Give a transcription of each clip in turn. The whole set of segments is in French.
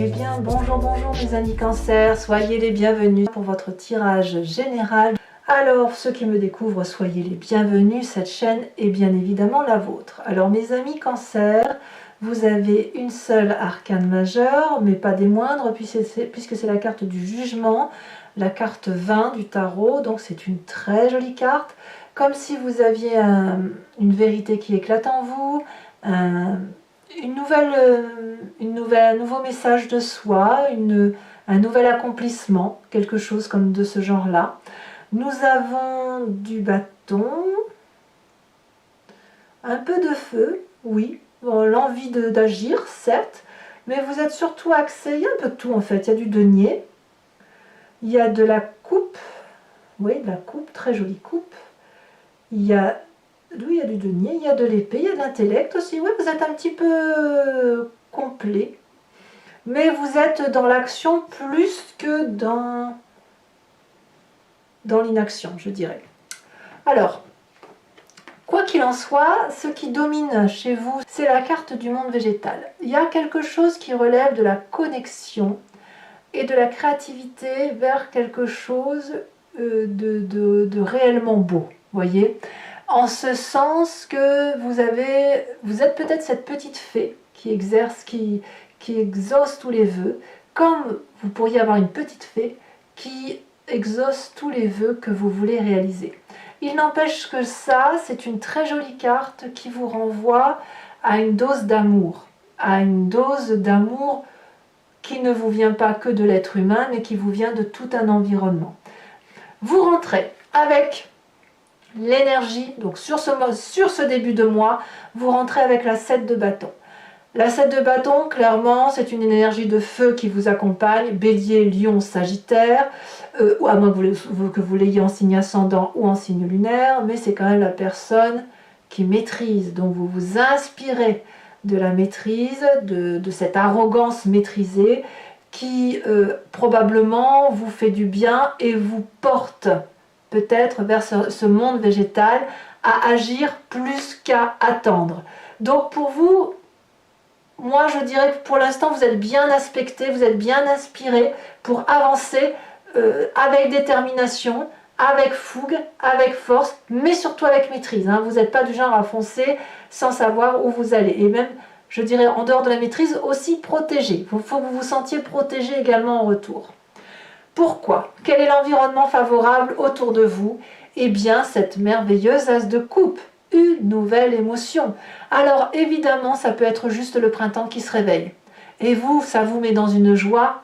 Eh bien, bonjour, bonjour mes amis Cancer, soyez les bienvenus pour votre tirage général. Alors, ceux qui me découvrent, soyez les bienvenus, cette chaîne est bien évidemment la vôtre. Alors mes amis Cancer, vous avez une seule arcane majeure, mais pas des moindres, puisque c'est la carte du jugement, la carte 20 du tarot, donc c'est une très jolie carte, comme si vous aviez une vérité qui éclate en vous, un nouveau message de soi, un nouvel accomplissement, quelque chose comme de ce genre-là. Nous avons du bâton, un peu de feu, oui, bon, l'envie d'agir, certes, mais vous êtes surtout axé, il y a un peu de tout en fait, il y a du denier, il y a de la coupe, oui, de la coupe, très jolie coupe, il y a du denier, il y a de l'épée, il y a de l'intellect aussi, oui, vous êtes un petit peu complet, mais vous êtes dans l'action plus que dans l'inaction, je dirais. Alors, quoi qu'il en soit, ce qui domine chez vous, c'est la carte du monde végétal. Il y a quelque chose qui relève de la connexion et de la créativité vers quelque chose de réellement beau, voyez, en ce sens que vous êtes peut-être cette petite fée qui exauce tous les vœux, comme vous pourriez avoir une petite fée qui exauce tous les vœux que vous voulez réaliser. Il n'empêche que ça, c'est une très jolie carte qui vous renvoie à une dose d'amour, qui ne vous vient pas que de l'être humain, mais qui vous vient de tout un environnement. Vous rentrez avec l'énergie, donc sur ce début de mois, vous rentrez avec la 7 de bâton. La 7 de bâton, clairement, c'est une énergie de feu qui vous accompagne, Bélier, Lion, Sagittaire, ou à moins que vous l'ayez en signe ascendant ou en signe lunaire, mais c'est quand même la personne qui maîtrise, donc vous vous inspirez de la maîtrise, de cette arrogance maîtrisée qui probablement vous fait du bien et vous porte peut-être vers ce monde végétal à agir plus qu'à attendre. Donc pour vous, moi je dirais que pour l'instant vous êtes bien aspecté, vous êtes bien inspiré pour avancer avec détermination, avec fougue, avec force, mais surtout avec maîtrise. Hein. Vous n'êtes pas du genre à foncer sans savoir où vous allez. Et même, je dirais, en dehors de la maîtrise, aussi protégé. Il faut que vous vous sentiez protégé également en retour. Pourquoi? Quel est l'environnement favorable autour de vous? Eh bien, cette merveilleuse as de coupe. Une nouvelle émotion. Alors, évidemment, ça peut être juste le printemps qui se réveille. Et vous, ça vous met dans une joie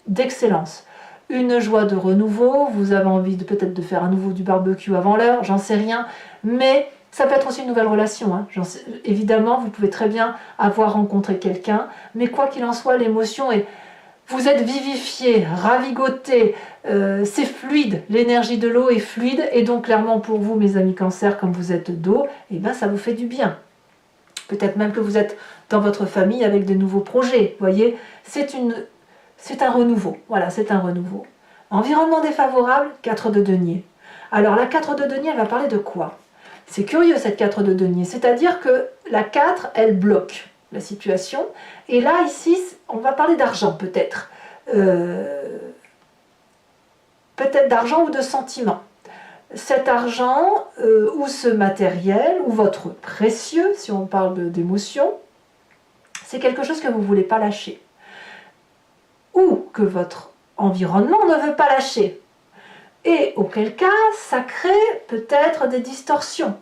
d'excellence. Une joie de renouveau, vous avez envie peut-être de faire à nouveau du barbecue avant l'heure, j'en sais rien, mais ça peut être aussi une nouvelle relation. Hein. Évidemment, vous pouvez très bien avoir rencontré quelqu'un, mais quoi qu'il en soit, l'émotion est... Vous êtes vivifié, ravigoté, c'est fluide, l'énergie de l'eau est fluide, et donc clairement pour vous, mes amis Cancer, comme vous êtes d'eau, eh ben, ça vous fait du bien. Peut-être même que vous êtes dans votre famille avec de nouveaux projets, vous voyez, c'est un renouveau, voilà, c'est un renouveau. Environnement défavorable, 4 de denier. Alors la 4 de denier, elle va parler de quoi? C'est curieux cette 4 de denier, c'est-à-dire que la 4, elle bloque la situation. Et là, ici, on va parler d'argent peut-être. Peut-être d'argent ou de sentiment. Cet argent, ou ce matériel, ou votre précieux, si on parle d'émotion, c'est quelque chose que vous ne voulez pas lâcher. Ou que votre environnement ne veut pas lâcher. Et auquel cas, ça crée peut-être des distorsions.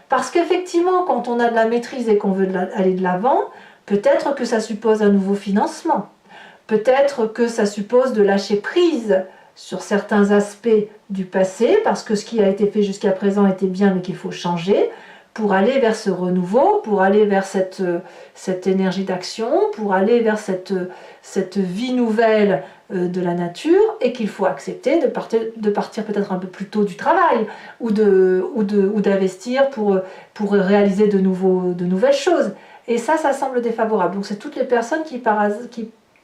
Parce qu'effectivement, quand on a de la maîtrise et qu'on veut aller de l'avant, peut-être que ça suppose un nouveau financement. Peut-être que ça suppose de lâcher prise sur certains aspects du passé, parce que ce qui a été fait jusqu'à présent était bien, mais qu'il faut changer, pour aller vers ce renouveau, pour aller vers cette énergie d'action, pour aller vers cette vie nouvelle de la nature, et qu'il faut accepter de partir peut-être un peu plus tôt du travail, ou d'investir pour réaliser de nouvelles choses. Et ça semble défavorable. Donc c'est toutes les personnes qui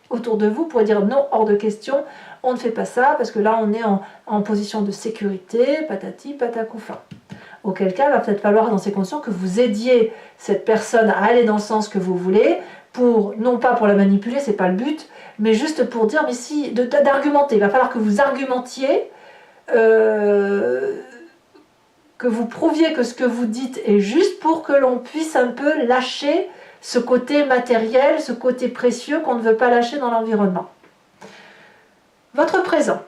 autour de vous pourraient dire non, hors de question, on ne fait pas ça, parce que là on est en position de sécurité, patati patacoufa. Auquel cas, il va peut-être falloir dans ces conditions que vous aidiez cette personne à aller dans le sens que vous voulez, pour, non pas pour la manipuler, c'est pas le but, mais juste pour dire, mais si, d'argumenter. Il va falloir que vous argumentiez, que vous prouviez que ce que vous dites est juste pour que l'on puisse un peu lâcher ce côté matériel, ce côté précieux qu'on ne veut pas lâcher dans l'environnement. Votre présent.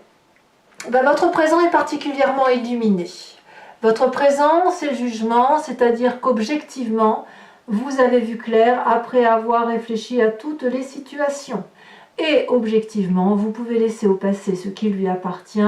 Votre présent est particulièrement illuminé. Votre présent, c'est le jugement, c'est-à-dire qu'objectivement, vous avez vu clair après avoir réfléchi à toutes les situations. Et objectivement, vous pouvez laisser au passé ce qui lui appartient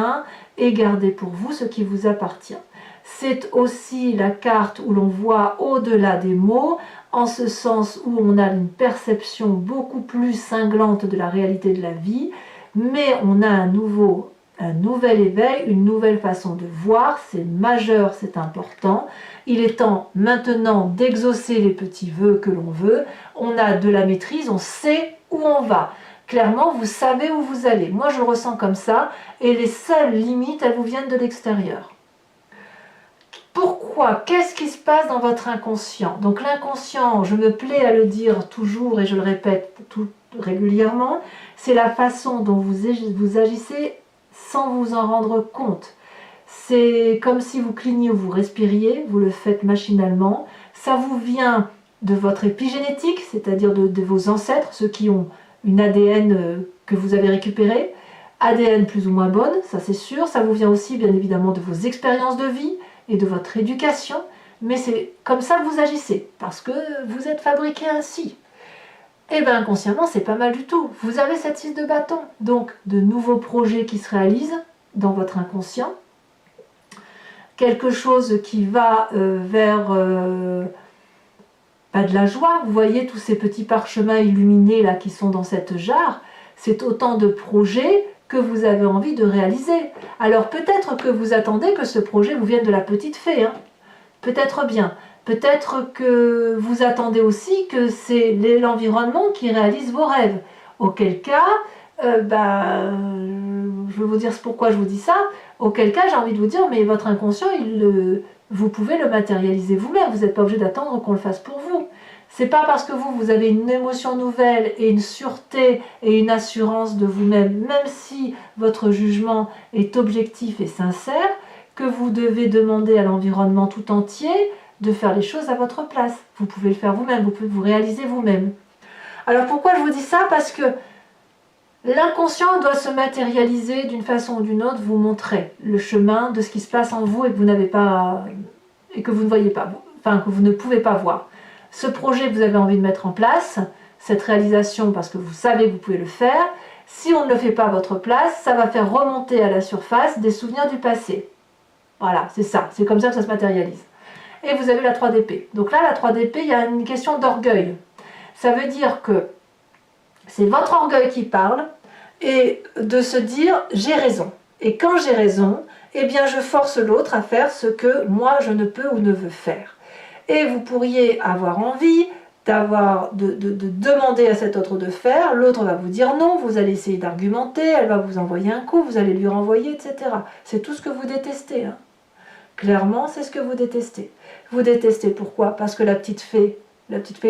et garder pour vous ce qui vous appartient. C'est aussi la carte où l'on voit au-delà des mots, en ce sens où on a une perception beaucoup plus cinglante de la réalité de la vie, mais on a un nouvel éveil, une nouvelle façon de voir, c'est majeur, c'est important. Il est temps maintenant d'exaucer les petits vœux que l'on veut. On a de la maîtrise, on sait où on va. Clairement, vous savez où vous allez. Moi, je le ressens comme ça, et les seules limites, elles vous viennent de l'extérieur. Pourquoi? Qu'est-ce qui se passe dans votre inconscient? Donc l'inconscient, je me plais à le dire toujours et je le répète tout régulièrement, c'est la façon dont vous agissez sans vous en rendre compte. C'est comme si vous cligniez ou vous respiriez, vous le faites machinalement. Ça vous vient de votre épigénétique, c'est-à-dire de vos ancêtres, ceux qui ont une ADN que vous avez récupéré, ADN plus ou moins bonne, ça c'est sûr. Ça vous vient aussi bien évidemment de vos expériences de vie et de votre éducation, mais c'est comme ça que vous agissez, parce que vous êtes fabriqué ainsi. Et bien inconsciemment, c'est pas mal du tout. Vous avez cette 6 de bâton, donc de nouveaux projets qui se réalisent dans votre inconscient, quelque chose qui va vers de la joie. Vous voyez tous ces petits parchemins illuminés là qui sont dans cette jarre, c'est autant de projets que vous avez envie de réaliser. Alors peut-être que vous attendez que ce projet vous vienne de la petite fée, hein. Peut-être bien. Peut-être que vous attendez aussi que c'est l'environnement qui réalise vos rêves. Auquel cas, je vais vous dire pourquoi je vous dis ça. Auquel cas, j'ai envie de vous dire, mais votre inconscient, vous pouvez le matérialiser vous-même. Vous n'êtes pas obligé d'attendre qu'on le fasse pour vous. C'est pas parce que vous avez une émotion nouvelle et une sûreté et une assurance de vous-même, même si votre jugement est objectif et sincère, que vous devez demander à l'environnement tout entier de faire les choses à votre place. Vous pouvez le faire vous-même, vous pouvez vous réaliser vous-même. Alors pourquoi je vous dis ça? Parce que l'inconscient doit se matérialiser d'une façon ou d'une autre, vous montrer le chemin de ce qui se passe en vous et que vous n'avez pas, et que vous ne voyez pas, enfin que vous ne pouvez pas voir. Ce projet que vous avez envie de mettre en place, cette réalisation parce que vous savez que vous pouvez le faire, si on ne le fait pas à votre place, ça va faire remonter à la surface des souvenirs du passé. Voilà, c'est ça, c'est comme ça que ça se matérialise. Et vous avez la 3 d'épée. Donc là, la 3 d'épée, il y a une question d'orgueil. Ça veut dire que c'est votre orgueil qui parle et de se dire j'ai raison. Et quand j'ai raison, eh bien je force l'autre à faire ce que moi je ne peux ou ne veux faire. Et vous pourriez avoir envie de demander à cet autre de faire, l'autre va vous dire non, vous allez essayer d'argumenter, elle va vous envoyer un coup, vous allez lui renvoyer, etc. C'est tout ce que vous détestez, hein. Clairement, c'est ce que vous détestez. Vous détestez pourquoi? Parce que la petite fée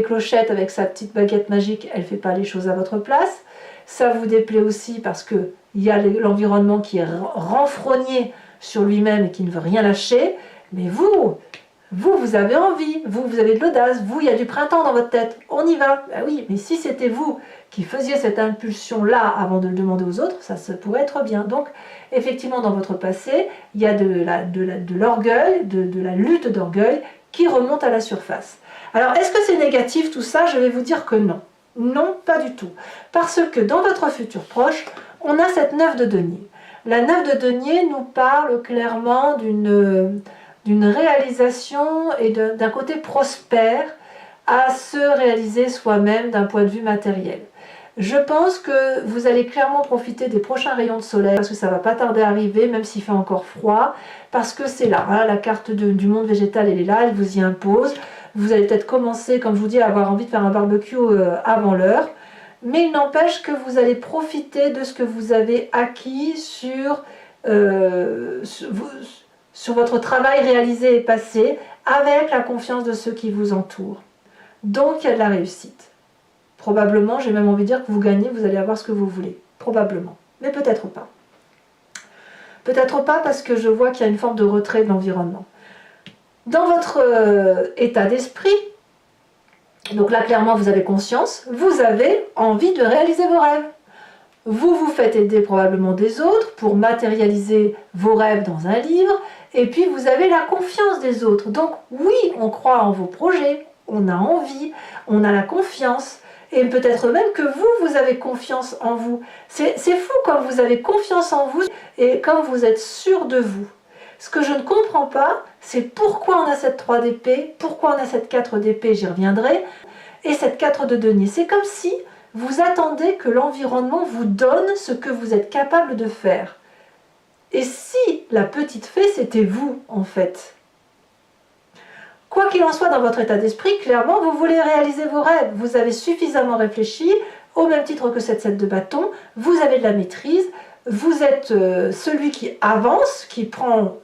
Clochette avec sa petite baguette magique, elle ne fait pas les choses à votre place. Ça vous déplaît aussi parce qu'il y a l'environnement qui est renfrogné sur lui-même et qui ne veut rien lâcher. Mais vous avez envie, vous avez de l'audace, il y a du printemps dans votre tête, on y va. Ben oui, mais si c'était vous qui faisiez cette impulsion-là avant de le demander aux autres, ça pourrait être bien. Donc, effectivement, dans votre passé, il y a de l'orgueil, de la lutte d'orgueil qui remonte à la surface. Alors, est-ce que c'est négatif tout ça? Je vais vous dire que non. Non, pas du tout. Parce que dans votre futur proche, on a cette 9 de denier. La 9 de denier nous parle clairement d'une réalisation et d'un côté prospère à se réaliser soi-même d'un point de vue matériel. Je pense que vous allez clairement profiter des prochains rayons de soleil parce que ça va pas tarder à arriver, même s'il fait encore froid, parce que c'est là, hein, la carte du monde végétal, elle est là, elle vous y impose. Vous allez peut-être commencer, comme je vous dis, à avoir envie de faire un barbecue avant l'heure, mais il n'empêche que vous allez profiter de ce que vous avez acquis sur votre travail réalisé et passé, avec la confiance de ceux qui vous entourent. Donc il y a de la réussite. Probablement, j'ai même envie de dire que vous gagnez, vous allez avoir ce que vous voulez. Probablement. Mais peut-être pas. Peut-être pas parce que je vois qu'il y a une forme de retrait de l'environnement. Dans votre état d'esprit, donc là clairement vous avez conscience, vous avez envie de réaliser vos rêves. Vous vous faites aider probablement des autres pour matérialiser vos rêves dans un livre, et puis vous avez la confiance des autres. Donc oui, on croit en vos projets, on a envie, on a la confiance, et peut-être même que vous avez confiance en vous. C'est fou comme vous avez confiance en vous et comme vous êtes sûr de vous. Ce que je ne comprends pas, c'est pourquoi on a cette 3 d'épée, pourquoi on a cette 4 d'épée, j'y reviendrai, et cette 4 de denier. C'est comme si vous attendez que l'environnement vous donne ce que vous êtes capable de faire. Et si la petite fée, c'était vous, en fait? Quoi qu'il en soit, dans votre état d'esprit, clairement, vous voulez réaliser vos rêves. Vous avez suffisamment réfléchi, au même titre que cette 7 de bâton, vous avez de la maîtrise, vous êtes celui qui avance, qui prend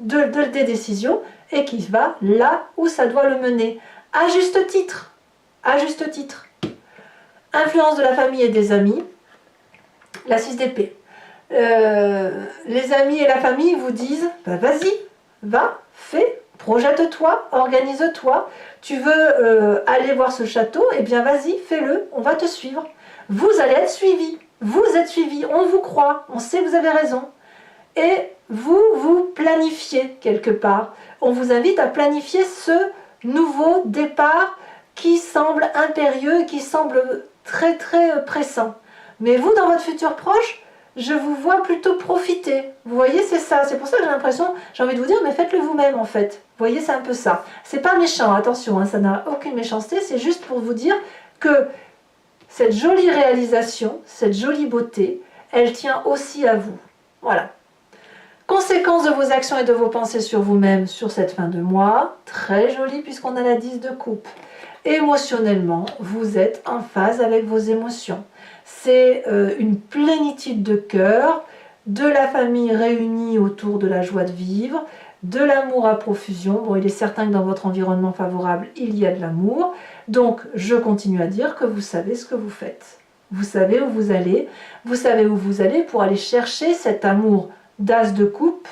des décisions et qui va là où ça doit le mener. À juste titre. À juste titre. Influence de la famille et des amis. La 6 d'épée. Les amis et la famille vous disent bah, vas-y, va, fais, projette-toi, organise-toi. Tu veux aller voir ce château, eh bien vas-y, fais-le, on va te suivre. Vous allez être suivi. Vous êtes suivi, on vous croit, on sait que vous avez raison. Et vous planifiez quelque part. On vous invite à planifier ce nouveau départ qui semble impérieux, qui semble très très pressant. Mais vous, dans votre futur proche, je vous vois plutôt profiter. Vous voyez, c'est ça. C'est pour ça que j'ai l'impression, j'ai envie de vous dire, mais faites-le vous-même en fait. Vous voyez, c'est un peu ça. C'est pas méchant, attention, hein, ça n'a aucune méchanceté, c'est juste pour vous dire que cette jolie réalisation, cette jolie beauté, elle tient aussi à vous. Voilà. Conséquences de vos actions et de vos pensées sur vous-même sur cette fin de mois. Très jolie puisqu'on a la 10 de coupe. Émotionnellement, vous êtes en phase avec vos émotions. C'est une plénitude de cœur, de la famille réunie autour de la joie de vivre, de l'amour à profusion. Bon, il est certain que dans votre environnement favorable, il y a de l'amour. Donc, je continue à dire que vous savez ce que vous faites. Vous savez où vous allez. Vous savez où vous allez pour aller chercher cet amour d'as de coupe,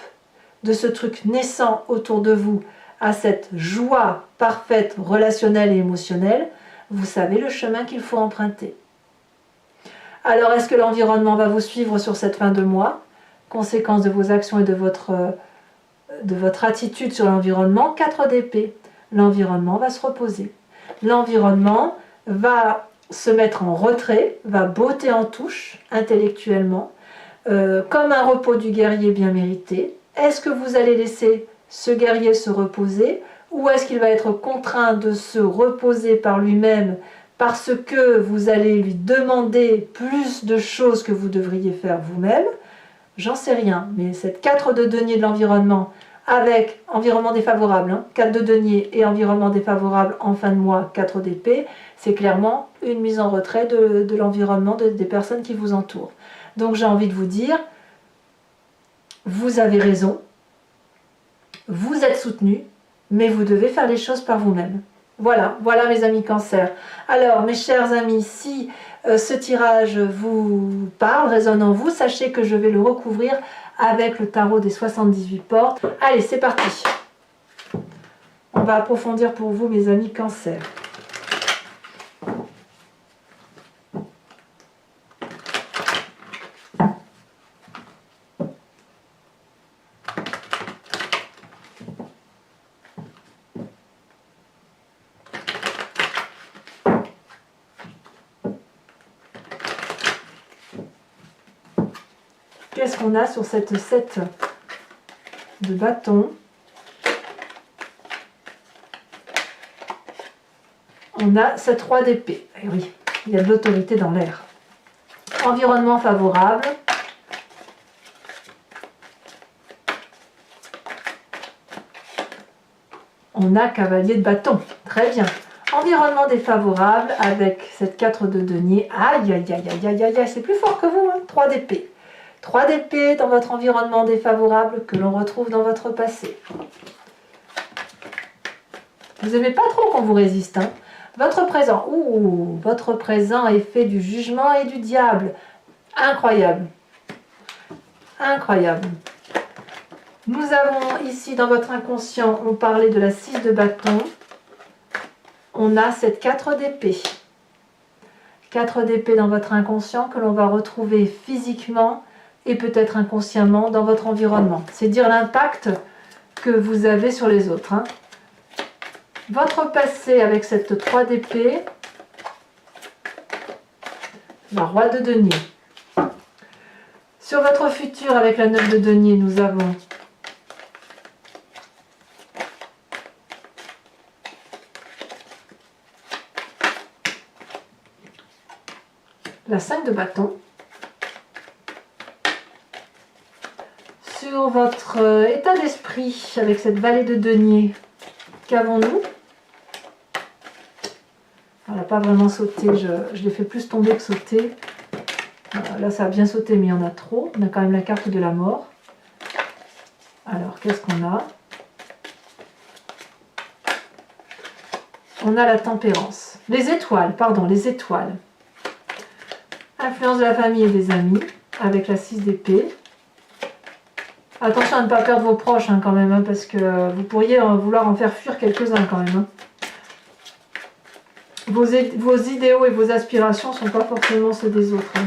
de ce truc naissant autour de vous, à cette joie parfaite, relationnelle et émotionnelle. Vous savez le chemin qu'il faut emprunter. Alors, est-ce que l'environnement va vous suivre sur cette fin de mois? Conséquence de vos actions et de votre attitude sur l'environnement, 4 d'épée. L'environnement va se reposer. L'environnement va se mettre en retrait, va botter en touche intellectuellement, comme un repos du guerrier bien mérité. Est-ce que vous allez laisser ce guerrier se reposer ou est-ce qu'il va être contraint de se reposer par lui-même parce que vous allez lui demander plus de choses que vous devriez faire vous-même? J'en sais rien, mais cette 4 de denier de l'environnement avec environnement défavorable, hein, 4 de denier et environnement défavorable en fin de mois, 4 d'épée, c'est clairement une mise en retrait de l'environnement des personnes qui vous entourent. Donc j'ai envie de vous dire, vous avez raison, vous êtes soutenu, mais vous devez faire les choses par vous-même. Voilà, voilà mes amis Cancer. Alors mes chers amis, si ce tirage vous parle, résonne en vous, sachez que je vais le recouvrir avec le tarot des 78 portes. Allez, c'est parti. On va approfondir pour vous mes amis Cancer. Qu'est-ce qu'on a sur cette 7 de bâton? On a cette 3 d'épée. Et oui, il y a de l'autorité dans l'air. Environnement favorable. On a cavalier de bâton. Très bien. Environnement défavorable avec cette 4 de denier. Aïe, aïe, aïe, aïe, aïe, aïe, c'est plus fort que vous, hein. 3 d'épée. 3 d'épée dans votre environnement défavorable que l'on retrouve dans votre passé. Vous n'aimez pas trop qu'on vous résiste, hein. Votre présent. Ouh, votre présent est fait du jugement et du diable. Incroyable. Incroyable. Nous avons ici dans votre inconscient, on parlait de la 6 de bâton. On a cette 4 d'épée. 4 d'épée dans votre inconscient que l'on va retrouver physiquement et peut-être inconsciemment dans votre environnement. C'est dire l'impact que vous avez sur les autres. Hein. Votre passé avec cette 3 d'épée, la roi de denier. Sur votre futur avec la 9 de denier, nous avons la 5 de bâton. Sur votre état d'esprit avec cette vallée de denier, qu'avons-nous? Elle n'a pas vraiment sauté, je l'ai fait plus tomber que sauter. Là ça a bien sauté mais il y en a trop. On a quand même la carte de la mort. Alors qu'est-ce qu'on a? On a la tempérance. Les étoiles, pardon, les étoiles. Influence de la famille et des amis avec la 6 d'épée. Attention à ne pas perdre vos proches hein, quand même, hein, parce que vous pourriez vouloir en faire fuir quelques-uns quand même. Hein. Vos idéaux et vos aspirations ne sont pas forcément ceux des autres. Hein.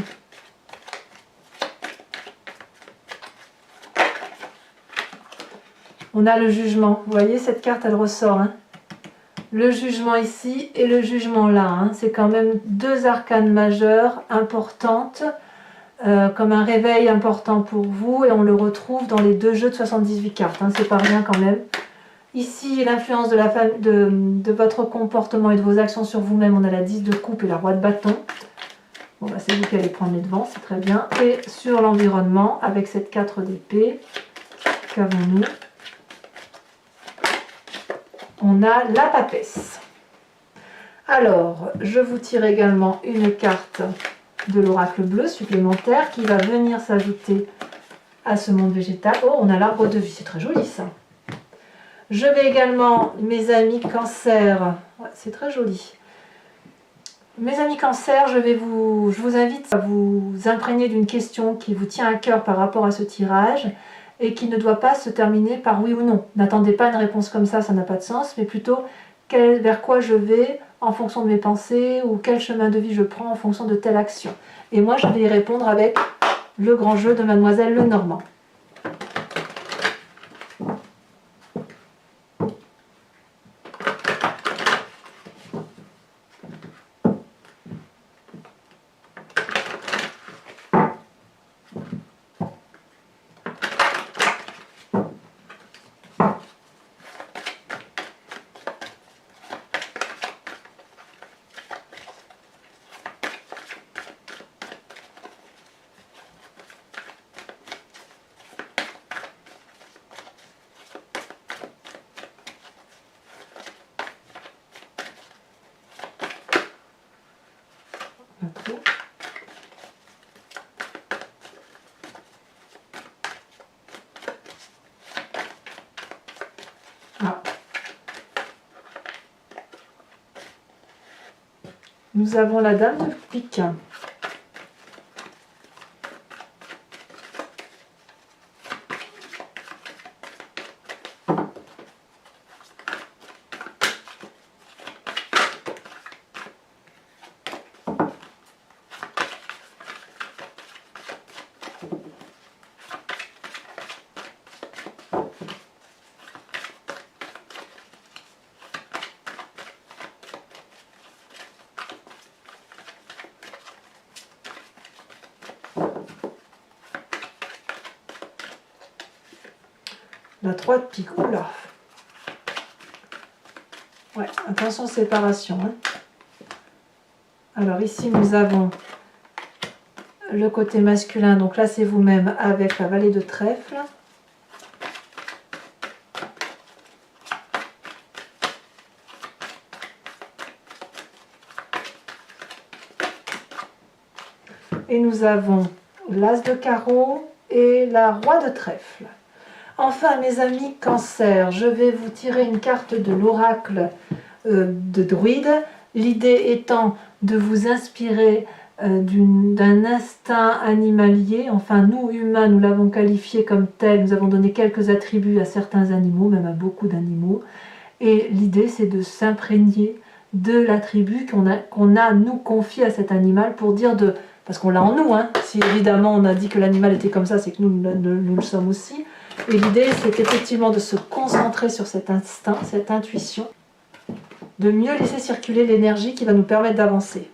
On a le jugement. Vous voyez, cette carte, elle ressort. Hein. Le jugement ici et le jugement là. Hein. C'est quand même deux arcanes majeures importantes. Comme un réveil important pour vous et on le retrouve dans les deux jeux de 78 cartes, hein, c'est pas rien quand même. Ici, l'influence de votre comportement et de vos actions sur vous-même, on a la 10 de coupe et la roi de bâton. Bon, bah, c'est vous qui allez prendre les devants, c'est très bien. Et sur l'environnement, avec cette 4 d'épée, qu'avons-nous? On a la papesse. Alors, je vous tire également une carte de l'oracle bleu supplémentaire qui va venir s'ajouter à ce monde végétal. Oh, on a l'arbre de vie, c'est très joli ça. Je vais également, mes amis cancer, ouais, c'est très joli. Mes amis cancer, je vous invite à vous imprégner d'une question qui vous tient à cœur par rapport à ce tirage et qui ne doit pas se terminer par oui ou non. N'attendez pas une réponse comme ça n'a pas de sens, mais plutôt vers quoi je vais en fonction de mes pensées ou quel chemin de vie je prends en fonction de telle action. Et moi, je vais y répondre avec le grand jeu de Mademoiselle Lenormand. Ah. Nous avons la dame de pique. La 3 de pique, oula. Ouais, attention séparation. Hein. Alors ici nous avons le côté masculin, donc là c'est vous-même avec la vallée de trèfle. Et nous avons l'as de carreau et la roi de trèfle. Enfin, mes amis cancer, je vais vous tirer une carte de l'oracle de druide L'idée étant de vous inspirer d'un instinct animalier. Enfin, nous, humains, nous l'avons qualifié comme tel. Nous avons donné quelques attributs à certains animaux, même à beaucoup d'animaux. Et l'idée, c'est de s'imprégner de l'attribut qu'on a nous confié à cet animal pour dire de... Parce qu'on l'a en nous, hein. Si évidemment on a dit que l'animal était comme ça, c'est que nous le sommes aussi. Et l'idée, c'est effectivement de se concentrer sur cet instinct, cette intuition, de mieux laisser circuler l'énergie qui va nous permettre d'avancer.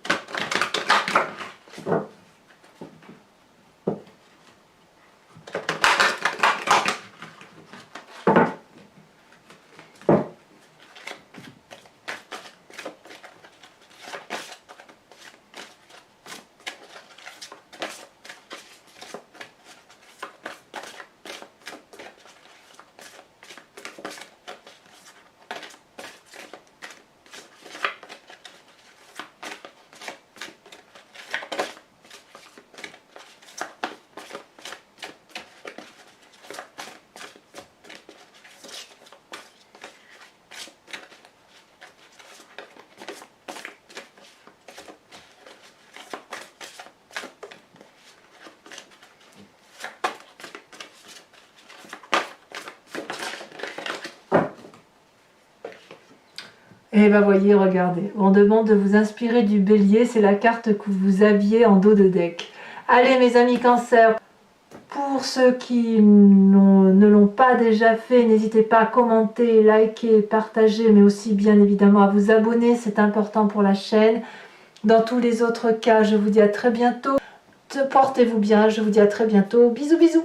Et ben voyez, regardez, on demande de vous inspirer du bélier, c'est la carte que vous aviez en dos de deck. Allez mes amis Cancer, pour ceux qui ne l'ont pas déjà fait, n'hésitez pas à commenter, liker, partager, mais aussi bien évidemment à vous abonner, c'est important pour la chaîne. Dans tous les autres cas, je vous dis à très bientôt. Portez-vous bien, je vous dis à très bientôt. Bisous bisous.